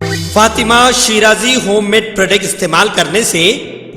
Fatima Shirazi home made product استعمال کرنے سے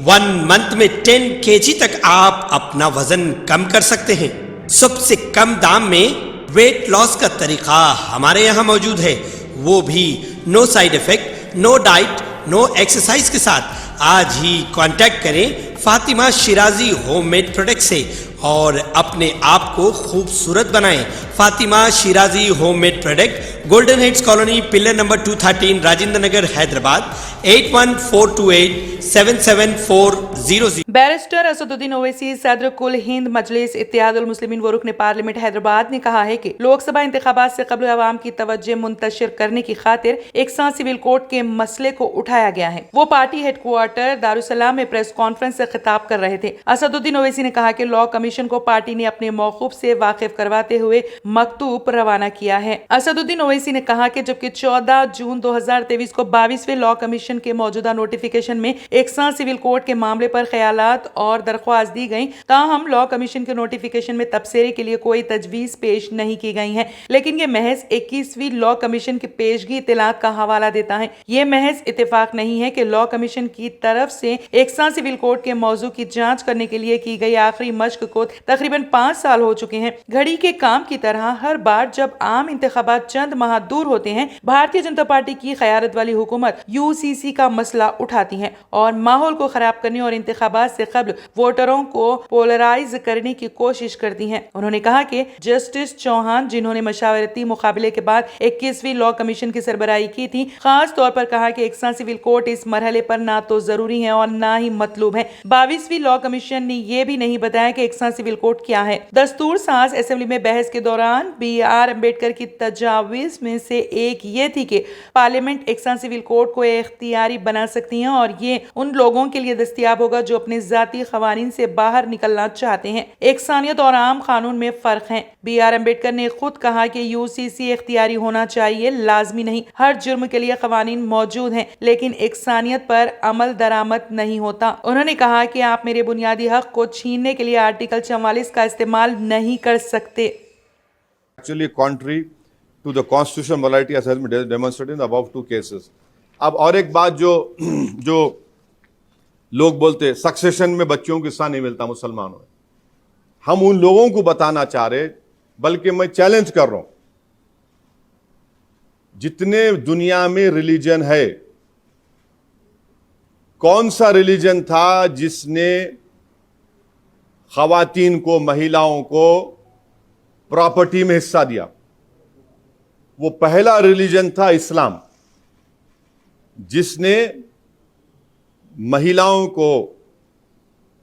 1 منتھ میں 10 kg تک آپ اپنا وزن کم کر سکتے ہیں۔ سب سے کم دام میں ویٹ لاس کا طریقہ ہمارے یہاں موجود ہے، وہ بھی no side effect, no diet, no exercise کے ساتھ۔ آج ہی کانٹیکٹ کریں Fatima Shirazi home made product سے اور اپنے آپ کو خوبصورت بنائیں۔ Fatima Shirazi home made product, golden heights colony, pillar number 213، Rajendra Nagar, Hyderabad, 8142877400۔ Barrister Asaduddin Owaisi صدر کل ہند مجلس اتحاد المسلمین و رکن پارلیمنٹ حیدرآباد نے کہا ہے کہ لوک سبھا انتخابات سے قبل عوام کی توجہ منتشر کرنے کی خاطر یکساں سول کوڈ کے مسئلے کو اٹھایا گیا ہے۔ وہ پارٹی ہیڈ کوارٹر دارالسلام میں پریس کانفرنس سے خطاب کر رہے تھے۔ اسد الدین اویسی نے کہا کہ لاء کمیشن کو پارٹی نے اپنے موقف سے واقف کرواتے ہوئے مکتوب روانہ کیا ہے۔ اسد الدین اویسی نے کہا کہ جبکہ 14 جون 2023 کو 22ویں لاء کمیشن کے موجودہ نوٹیفیکیشن میں یکساں سول کوڈ کے معاملے پر خیالات اور درخواست دی گئیں، تاہم لاء کمیشن کے نوٹیفیکیشن میں تبصرے کے لیے کوئی تجویز پیش نہیں کی گئی ہے، لیکن یہ محض 21ویں لاء کمیشن کی پیشگی اطلاعات کا حوالہ دیتا ہے۔ یہ محض اتفاق نہیں ہے کہ لاء کمیشن کی طرف سے یکساں سول کوڈ کے موضوع کی جانچ کرنے کے لیے کی گئی آخری مشق کو تقریباً 5 سال ہو چکے ہیں۔ گھڑی کے کام کی طرح ہر بار جب عام انتخابات چند ماہ دور ہوتے ہیں، بھارتیہ جنتا پارٹی کی قیادت والی حکومت UCC کا مسئلہ اٹھاتی ہے اور ماحول کو خراب کرنے اور انتخابات سے قبل ووٹروں کو پولرائز کرنے کی کوشش کرتی ہیں۔ انہوں نے کہا کہ جسٹس چوہان، جنہوں نے مشاورتی مقابلے کے بعد 21ویں لاء کمیشن کی سربراہی کی تھی، خاص طور پر کہا کہ یکساں سول کوڈ اس مرحلے پر نہ تو ضروری ہے اور نہ ہی مطلوب ہے۔ 22ویں لاء کمیشن نے یہ بھی نہیں بتایا کہ یکساں سول کوڈ کیا ہے۔ دستور ساز اسمبلی میں بحث کے دوران BR امبیڈکر کی تجاویز میں سے ایک یہ تھی کہ پارلیمنٹ یکساں سول کوڈ کو اختیاری بنا سکتی ہے اور یہ ان لوگوں کے لیے دستیاب ہوگا جو اپنے ذاتی قوانین سے باہر نکلنا چاہتے ہیں۔ یکسانیت اور عام قانون میں فرق ہے۔ BR امبیڈکر نے خود کہا کہ UCC اختیاری ہونا چاہیے، لازمی نہیں۔ ہر جرم کے لیے قوانین موجود ہیں، لیکن یکسانیت پر عمل درآمد نہیں ہوتا۔ انہوں نے کہا کہ آپ میرے بنیادی حق کو چھیننے کے لیے آرٹیکل 44 کا استعمال نہیں کر سکتے۔ Actually contrary to the constitutional morality as has been demonstrated in the above 2 cases. اب اور ایک بات جو لوگ بولتے سکسیشن میں بچوں کو حصہ نہیں ملتا مسلمانوں میں، ہم ان لوگوں کو بتانا چاہ رہے، بلکہ میں چیلنج کر رہا ہوں، جتنے دنیا میں ریلیجن ہے، کون سا ریلیجن تھا جس نے خواتین کو، مہیلاؤں کو پراپرٹی میں حصہ دیا؟ وہ پہلا ریلیجن تھا اسلام، جس نے مہیلاؤں کو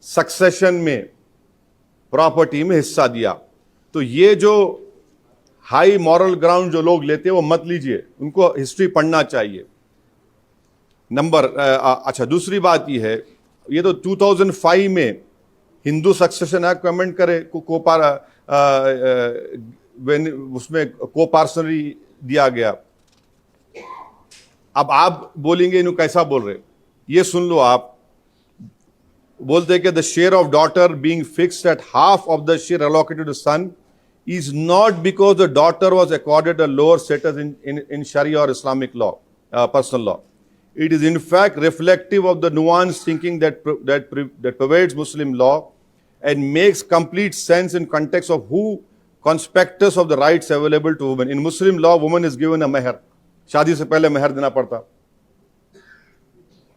سکسیشن میں پراپرٹی میں حصہ دیا۔ تو یہ جو ہائی مورل گراؤنڈ جو لوگ لیتے ہیں وہ مت لیجئے، ان کو ہسٹری پڑھنا چاہیے۔ اچھا، دوسری بات یہ ہے، یہ تو 2005 میں ہندو سکسیشن ایکٹ کو امینڈ کرے، اس میں کو پارسنری دیا گیا۔ اب آپ بولیں گے انہوں کیسا بول رہے، یہ سن لو۔ آپ بولتے کہ the share of daughter being fixed at half of the share allocated to son is not because the daughter was accorded a lower status in Sharia or Islamic law, personal law. It is in fact reflective of the nuanced thinking that pervades Muslim law and makes complete sense in context of who conspectus of the rights available to women. In Muslim law, woman is given a meher. شادی سے پہلے مہر دینا پڑتا۔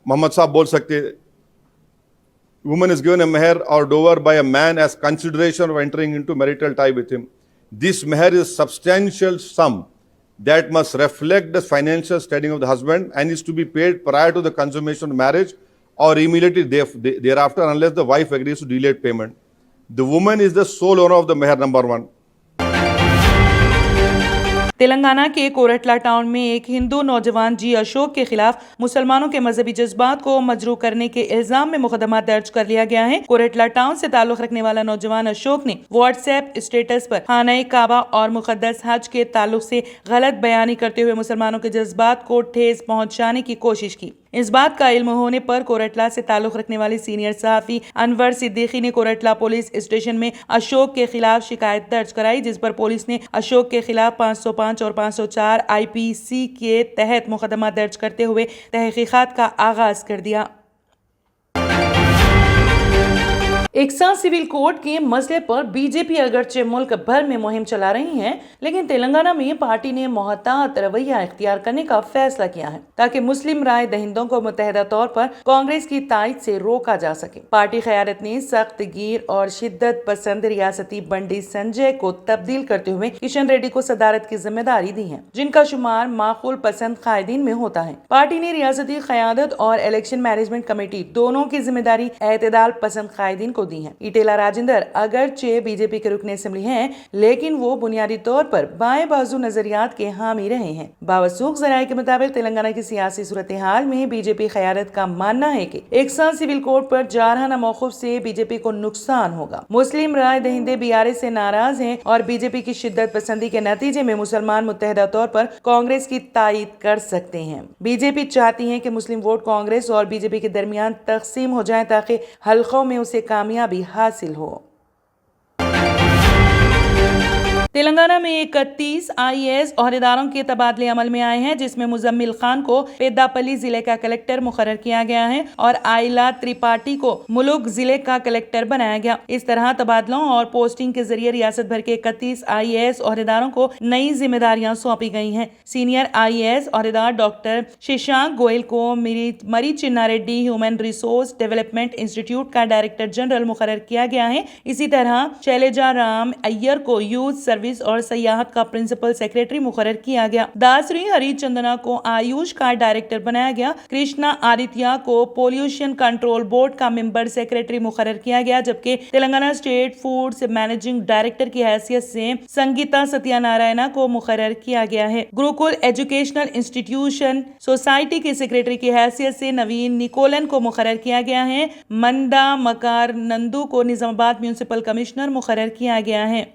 محمد صاحب بول سکتے، woman is given a meher or dower by a man as consideration of entering into marital tie with him. This meher is substantial sum that must reflect the financial standing of the husband and is to be paid prior to the consummation of marriage or immediately thereafter unless the wife agrees to delayed payment. The woman is the sole owner of the meher, number 1. Telangana کے کورٹلا town میں ایک ہندو نوجوان جی اشوک کے خلاف مسلمانوں کے مذہبی جذبات کو مجروح کرنے کے الزام میں مقدمہ درج کر لیا گیا ہے۔ کورٹلا ٹاؤن سے تعلق رکھنے والا نوجوان اشوک نے واٹس ایپ اسٹیٹس پر خانہ کعبہ اور مقدس حج کے تعلق سے غلط بیانی کرتے ہوئے مسلمانوں کے جذبات کو ٹھیس پہنچانے کی کوشش کی۔ इस बात का इल्म होने पर कोरटला से ताल्लुक रखने वाले सीनियर सहाफी अनवर सिद्दीकी ने कोरटला पुलिस स्टेशन में अशोक के खिलाफ शिकायत दर्ज कराई, जिस पर पुलिस ने अशोक के खिलाफ 505 और 504 IPC के तहत मुकदमा दर्ज करते हुए तहकीकात का आगाज कर दिया। एकसा सिविल कोड के मसले पर बीजेपी अगरचे मुल्क भर में मुहिम चला रही है, लेकिन तेलंगाना में पार्टी ने मोहतात रवैया इख्तियार करने का फैसला किया है ताकि मुस्लिम राय दहिंदों को मुतहदा तौर पर कांग्रेस की तायद से रोका जा सके। पार्टी क़यादत ने सख्त गिर और शिद्दत पसंद रियासती बंडी संजय को तब्दील करते हुए किशन रेड्डी को सदारत की जिम्मेदारी दी है, जिनका शुमार माकूल पसंद कायदीन में होता है। पार्टी ने रियासती क़यादत और इलेक्शन मैनेजमेंट कमेटी दोनों की जिम्मेदारी एतदाल पसंद कायदीन को दी है। इटेला राजेंद्र अगरचे बीजेपी के रुकन असेंबली हैं, लेकिन वो बुनियादी तौर पर बाएं बाजू नजरियात के हामी रहे हैं। बावसूख ज़राए के मुताबिक तेलंगाना की सियासी सूरत हाल में बीजेपी क़यादत का मानना है कि एकसा सिविल कोड पर जारहाना मौक़िफ़ से बीजेपी को नुकसान होगा। मुस्लिम राय दहिंदे BRS से नाराज हैं और बीजेपी की शिद्दत पसंदी के नतीजे में मुसलमान मुत्तहदा तौर पर कांग्रेस की तायद कर सकते हैं। बीजेपी चाहती है कि मुस्लिम वोट कांग्रेस और बीजेपी के दरमियान तकसीम हो जाए ताकि हल्कों में उसे कामयाबी हासिल हो। तेलंगाना में 31 IAS अहदेदारों के तबादले अमल में आए हैं, जिसमें मुजम्मिल खान को पेद्दापल्ली जिले का कलेक्टर मुकर्रर किया गया है और आइला त्रिपाठी को मुलुग जिले का कलेक्टर बनाया गया। इस तरह तबादलों और पोस्टिंग के जरिए रियासत भर के 31 IAS अहदेदारों को नई जिम्मेदारियां सौंपी गई हैं। सीनियर IAS अहदेदार डॉक्टर शशांक गोयल को Marri Chenna Reddy human resource development institute का डायरेक्टर जनरल मुकर्रर किया गया है। इसी तरह शैलेजा राम अय्यर को यूथ सर्विस और सयाहत का प्रिंसिपल सेक्रेटरी मुकर्रर किया गया। दासरी हरिचंदना को आयुष का डायरेक्टर बनाया गया। कृष्णा आदित्य को पोल्यूशन कंट्रोल बोर्ड का मेंबर सेक्रेटरी मुकर्रर किया गया, जबकि Telangana state foods managing director की हैसियत से संगीता सत्यानारायणा को मुकर्रर किया गया है। गुरुकुल एजुकेशनल इंस्टीट्यूशन सोसाइटी के सेक्रेटरी की हैसियत से नवीन निकोलन को मुकर्रर किया गया है। मंदा मकार नंदू को निजामाबाद म्यूनिसिपल कमिश्नर मुकर्रर किया गया है।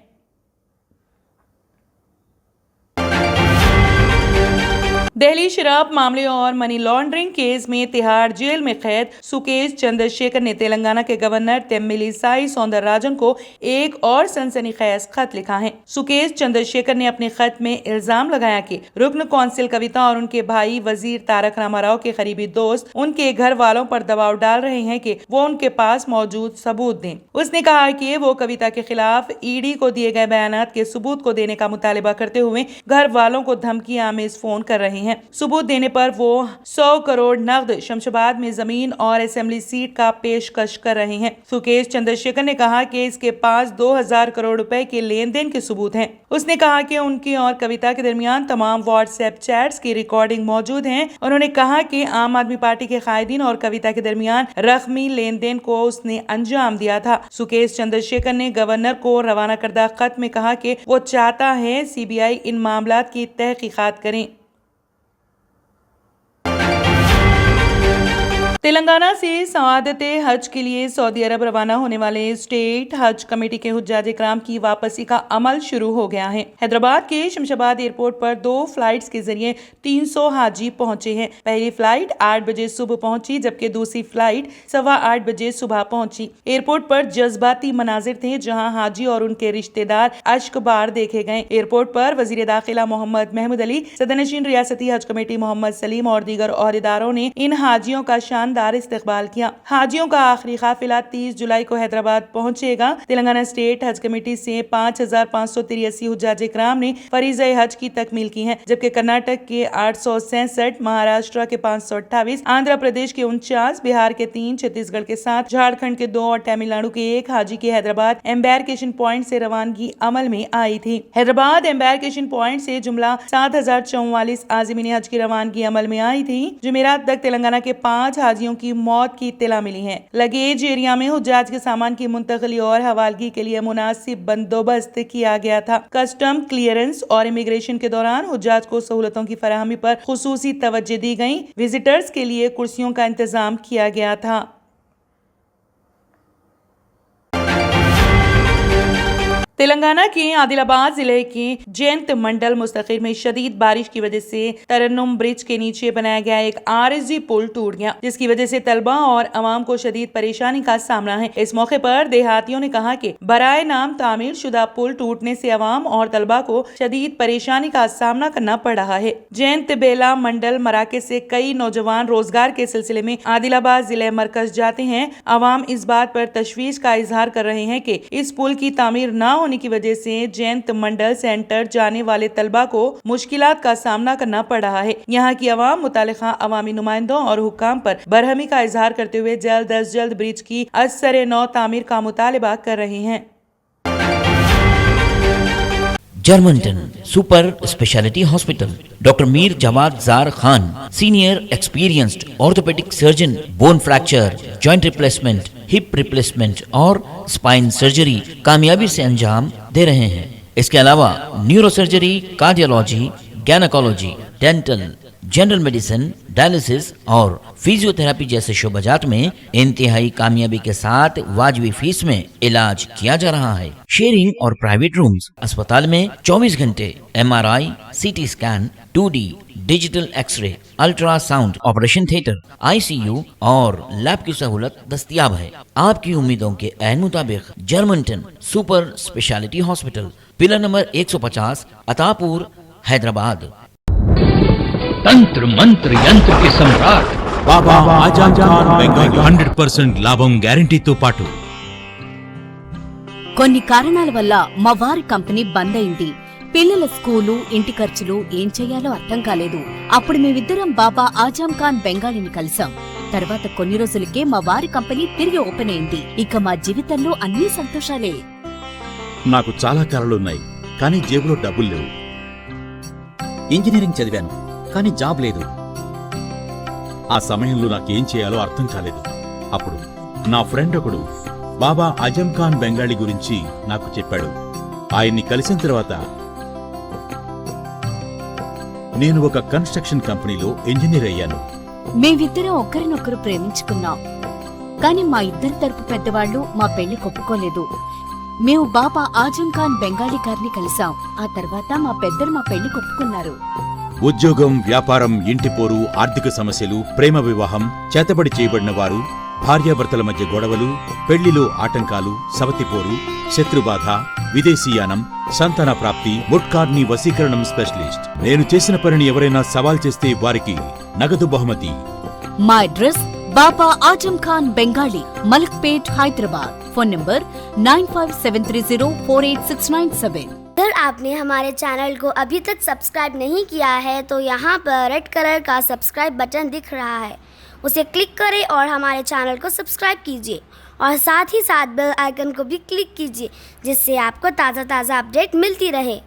दिल्ली शराब मामले और मनी लॉन्ड्रिंग केस में तिहाड़ जेल में कैद सुकेश चंद्रशेखर ने तेलंगाना के गवर्नर तमिलिसाई सौंदरराजन को एक और सनसनीखेज खत लिखा है। सुकेश चंद्रशेखर ने अपने खत में इल्जाम लगाया कि रुकन कौंसिल कविता और उनके भाई वजीर तारक रामाराव के करीबी दोस्त उनके घर वालों पर दबाव डाल रहे हैं कि वो उनके पास मौजूद सबूत दें। उसने कहा कि वो कविता के खिलाफ ईडी को दिए गए बयानात के सबूत को देने का मुतालिबा करते हुए घर वालों को धमकी आमेज फोन कर रहे हैं। सबूत देने पर वो 100 करोड़ नकद शमशाबाद में जमीन और असेंबली सीट का पेशकश कर रहे हैं। सुकेश चंद्रशेखर ने कहा कि इसके पास 2000 करोड़ रुपए के लेन देन के सबूत हैं। उसने कहा कि उनकी और कविता के दरमियान तमाम व्हाट्सएप चैट्स की रिकॉर्डिंग मौजूद हैं। उन्होंने कहा कि आम आदमी पार्टी के कायदीन और कविता के दरमियान रकमी लेन देन को उसने अंजाम दिया था। सुकेश चंद्रशेखर ने गवर्नर को रवाना करदा खत में कहा कि वो चाहता है CBI इन मामलात की तहकीकात करें। तेलंगाना से सआदत हज के लिए सऊदी अरब रवाना होने वाले स्टेट हज कमेटी के हुज्जाज इकराम की वापसी का अमल शुरू हो गया है। हैदराबाद के शमशाबाद एयरपोर्ट पर 2 फ्लाइट्स के जरिए 300 हाजी पहुंचे हैं। पहली फ्लाइट 8 बजे सुबह पहुंची, जबकि दूसरी फ्लाइट 8:15 बजे सुबह पहुंची। एयरपोर्ट पर जज्बाती मनाजिर थे, जहां हाजी और उनके रिश्तेदार अश्कबार देखे गए। एयरपोर्ट पर वजीर दाखिला मोहम्मद महमूद अली, सदरनशीन रियासती हज कमेटी मोहम्मद सलीम और दीगर ओहदेदारों ने इन हाजियों का शानदार इस्तकबाल किया। हाजियों का आखिरी काफिला 30 जुलाई को हैदराबाद पहुंचेगा। तेलंगाना स्टेट हज कमेटी से 5583 हुज्जाज इकराम ने फरीज़े हज की तकमील की है, जबकि कर्नाटक के 867, महाराष्ट्र के 528, आंध्र प्रदेश के 49, बिहार के 3, छत्तीसगढ़ के 7, झारखंड के 2 और तमिलनाडु के 1 हाजी की हैदराबाद एम्बारकेशन पॉइंट से रवानगी अमल में आई थी। हैदराबाद एम्बारकेशन पॉइंट से जुमला 7044 आज़मीन हज की रवानगी अमल में आई थी। जुमेरात तक तेलंगाना के 5 हाजियों की मौत की इत्तला मिली है। लगेज एरिया में हुज्जाज के सामान की मुंतकली और हवालगी के लिए मुनासिब बंदोबस्त किया गया था। कस्टम क्लियरेंस और इमिग्रेशन के दौरान हुज्जाज को सहूलतों की फराहमी पर खुसूसी तवज्जो दी गई। विजिटर्स के लिए कुर्सियों का इंतजाम किया गया था। तेलंगाना के आदिलाबाद जिले के जयंत मंडल मुस्तकिर में शदीद बारिश की वजह से तरन्नुम ब्रिज के नीचे बनाया गया एक आरएसजी पुल टूट गया, जिसकी वजह से तलबा और अवाम को शदीद परेशानी का सामना है। इस मौके पर देहातियों ने कहा कि बराए नाम तामीर शुदा पुल टूटने से अवाम और तलबा को शदीद परेशानी का सामना करना पड़ रहा है। जयंत बेला मंडल मराकज से कई नौजवान रोजगार के सिलसिले में आदिलाबाद जिले मरकज जाते हैं। अवाम इस बात पर तशवीश का इजहार कर रहे हैं कि इस पुल की तामीर न होने की वजह से जयंत मंडल सेंटर जाने वाले तलबा को मुश्किलात का सामना करना पड़ रहा है। यहाँ की अवाम मुतालिका अवामी नुमाइंदों और हुक्काम पर बरहमी का इजहार करते हुए जल्द अज जल्द ब्रिज की असर नौ तामीर का मुतालिबा कर रहे हैं। Germanten super speciality hospital, doctor Mir Jawad Zar Khan, senior experienced orthopaedic surgeon, bone fracture, joint replacement, hip replacement और स्पाइन सर्जरी कामयाबी से अंजाम दे रहे हैं। इसके अलावा neuro surgery, cardiology, gynaecology, dental, general medicine, dialysis और फिजियोथेरेपी जैसे शोबाजात में इंतहाई कामयाबी के साथ वाजबी फीस में इलाज किया जा रहा है। शेयरिंग और प्राइवेट रूम्स, अस्पताल में 24 घंटे MRI, CT scan, 2D digital x ray, ultrasound, operation theatre, ICU और लैब की सहूलत दस्तयाब है। आपकी उम्मीदों के ऐन मुताबिक Germanten super speciality hospital, pillar number 150, Attapur, Hyderabad. तंत्र मंत्र यंत्र के सम्राट బాబా ఆజాం ఖాన్ బెంగాలీ 100% లాభం గ్యారంటీతో పాటు కొన్ని కారణాల వల్ల మా వారి కంపెనీ బంద్ అయింది. పిల్లల స్కూలు, ఇంటి ఖర్చులు ఏం చెయ్యాలో అర్థం కాలేదు. అప్పుడు మేమిద్దరం బాబా ఆజాం ఖాన్ బెంగాలీని కలిసాం. తర్వాత కొన్ని రోజులకే మా వారి కంపెనీ తిరిగి ఓపెన్ అయింది. ఇక మా జీవితంలో అన్ని సంతోషాలే. నాకు చాలా కలలున్నాయి, కానీ జేబులో డబ్బులు లేవు. ఇంజనీరింగ్ చదివాను, కానీ జాబ్ లేదు. ఆ సమయంలో నాకేం చేయాలో అర్థం కాలేదు. అప్పుడు నా ఫ్రెండ్ ఒకడు బాబా ఆజం ఖాన్ బెంగాలీ గురించి నాకు చెప్పాడు. ఆయన్ని కలిసిన తర్వాత నేను ఒక కన్స్ట్రక్షన్ కంపెనీలో ఇంజనీర్ అయ్యాను. మేమిద్దరం ఒకరినొకరు ప్రేమించుకున్నాం, కానీ మా ఇద్దరి తరపు పెద్దవాళ్లు మా పెళ్లి ఒప్పుకోలేదు. మేము బాబా ఆజం ఖాన్ బెంగాలీ గారిని కలిసాం. ఆ తర్వాత మా పెద్దలు మా పెళ్లి ఒప్పుకున్నారు. ఉద్యోగం, వ్యాపారం, ఇంటి పోరు, ఆర్థిక సమస్యలు, ప్రేమ వివాహం, చేతబడి చేయబడిన వారు, భార్యాభర్తల మధ్య గొడవలు, పెళ్లిలో ఆటంకాలు, సవతిపోరు, శత్రుబాధ, విదేశీయానం, సంతాన ప్రాప్తి, ముట్కార్ని వశీకరణం స్పెషలిస్ట్. నేను చేసిన పనిని ఎవరైనా సవాల్ చేస్తే వారికి నగదు బహుమతి. మా address Baba Azam Khan Bengali, Malakpet, Hyderabad. Phone number 9573048697। अगर आपने हमारे चैनल को अभी तक सब्सक्राइब नहीं किया है तो यहाँ पर रेड कलर का सब्सक्राइब बटन दिख रहा है, उसे क्लिक करें और हमारे चैनल को सब्सक्राइब कीजिए और साथ ही साथ बेल आइकन को भी क्लिक कीजिए, जिससे आपको ताज़ा अपडेट मिलती रहे।